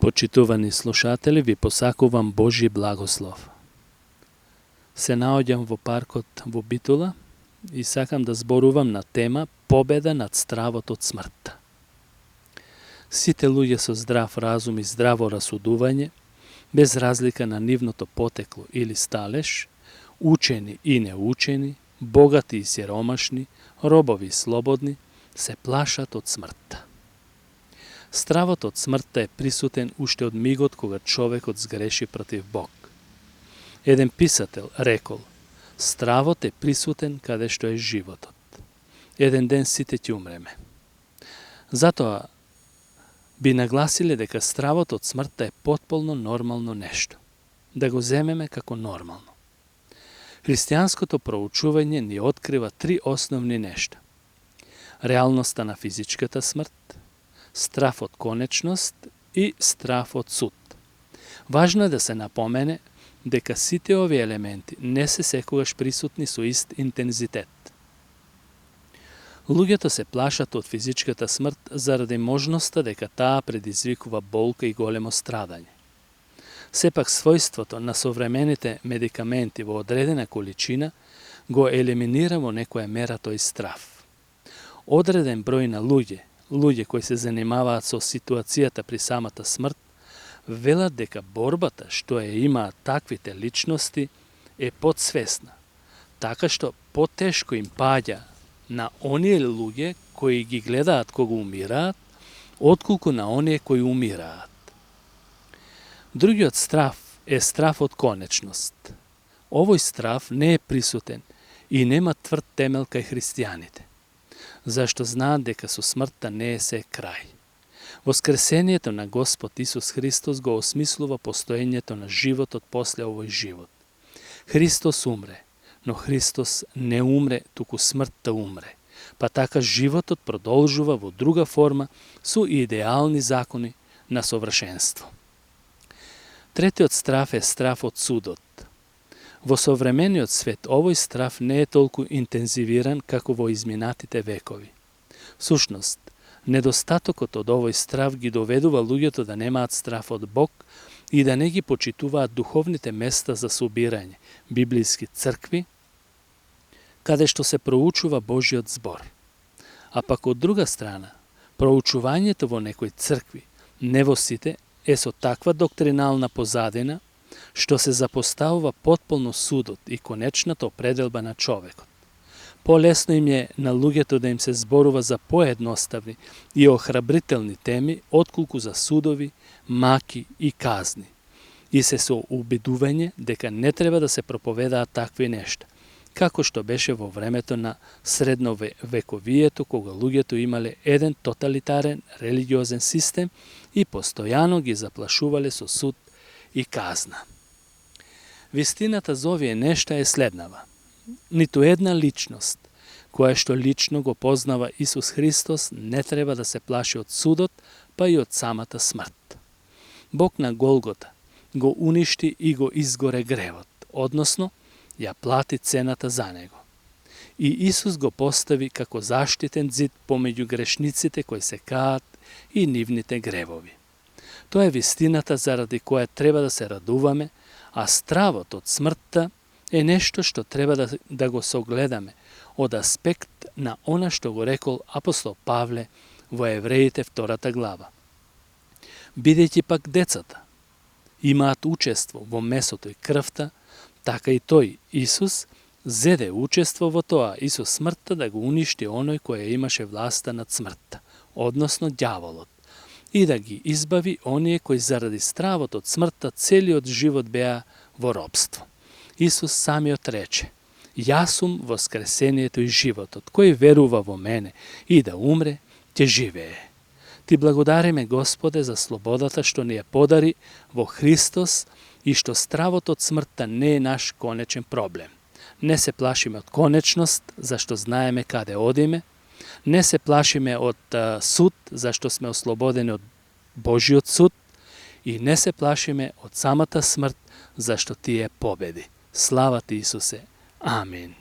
Почитувани слушатели, ви посакувам Божи благослов. Се наоѓам во паркот во Битула и сакам да зборувам на тема победа над стравот од смртта. Сите луѓе со здрав разум и здраво расудување, без разлика на нивното потекло или сталеж, учени и неучени, богати и сиромашни, робови и слободни, се плашат од смртта. Стравот од смртта е присутен уште од мигот кога човекот сгреши против Бог. Еден писател рекол: стравот е присутен каде што е животот. Еден ден сите ќе умреме. Затоа би нагласиле дека стравот од смртта е потполно нормално нешто. Да го земеме како нормално. Христијанското проучување ни открива три основни нешта. Реалноста на физичката смрт, страв од конечност и страв од суд. Важно е да се напомене дека сите овие елементи не се секогаш присутни со ист интензитет. Луѓето се плашат од физичката смрт заради можноста дека таа предизвикува болка и големо страдање. Сепак својството на современите медикаменти во одредена количина го елиминира во некоја мера тој страв. Одреден број на луѓе кои се занимаваат со ситуацијата при самата смрт, велат дека борбата што ја имаат таквите личности е подсвесна, така што потешко им паѓа на оние луѓе кои ги гледаат кога умираат, отколку на оние кои умираат. Другиот страв е страв од конечност. Овој страв не е присутен и нема тврд темел кај христијаните, зашто знаат дека со смртта не е се крај. Воскресението на Господ Исус Христос го осмислува постоењето на животот после овој живот. Христос умре, но Христос не умре, туку смртта умре. Па така животот продолжува во друга форма со идеални закони на совршенство. Третиот страв е страв од судот. Во современиот свет овој страв не е толку интензивиран како во изминатите векови. Всушност, недостатокот од овој страв ги доведува луѓето да немаат страв од Бог и да не ги почитуваат духовните места за собирање, библиски цркви, каде што се проучува Божиот збор. А пак од друга страна, проучувањето во некои цркви, не во сите, е со таква доктринална позадина, што се запоставува потполно судот и конечната определба на човекот. Полесно им е на луѓето да им се зборува за поедноставни и охрабрителни теми, отколку за судови, маки и казни. И се со убедување дека не треба да се проповедаат такви нешта, како што беше во времето на средновековието, кога луѓето имале еден тоталитарен религиозен систем и постојано ги заплашувале со суд и казна. Вистината за овие нешта е следнава. Ниту една личност, која што лично го познава Исус Христос, не треба да се плаши од судот, па и од самата смрт. Бог на Голгота го уништи и го изгоре гревот, односно, ја плати цената за него. И Исус го постави како заштитен зид помеѓу грешниците кои се каат и нивните гревови. Тоа е вистината заради која треба да се радуваме, а стравот од смртта е нешто што треба да го согледаме од аспект на она што го рекол апостол Павле во Евреите 2 глава. Бидејќи пак децата имаат учество во месото и крвта, така и тој, Исус, зеде учество во тоа и со смртта да го уништи оној кој имаше власта над смртта, односно ѓаволот, и да ги избави оние кои заради стравот од смртта целиот живот беа во робство. Исус самиот рече: јас сум воскресението и животот, кој верува во мене и да умре, ќе живее. Ти благодариме, Господе, за слободата што ни ја подари во Христос и што стравот од смртта не е наш конечен проблем. Не се плашиме од конечност, зашто знаеме каде одиме, не се плашиме од суд, зашто сме ослободени од Божиот суд, и не се плашиме од самата смрт, зашто ти е победи. Слава ти, Исусе. Амин.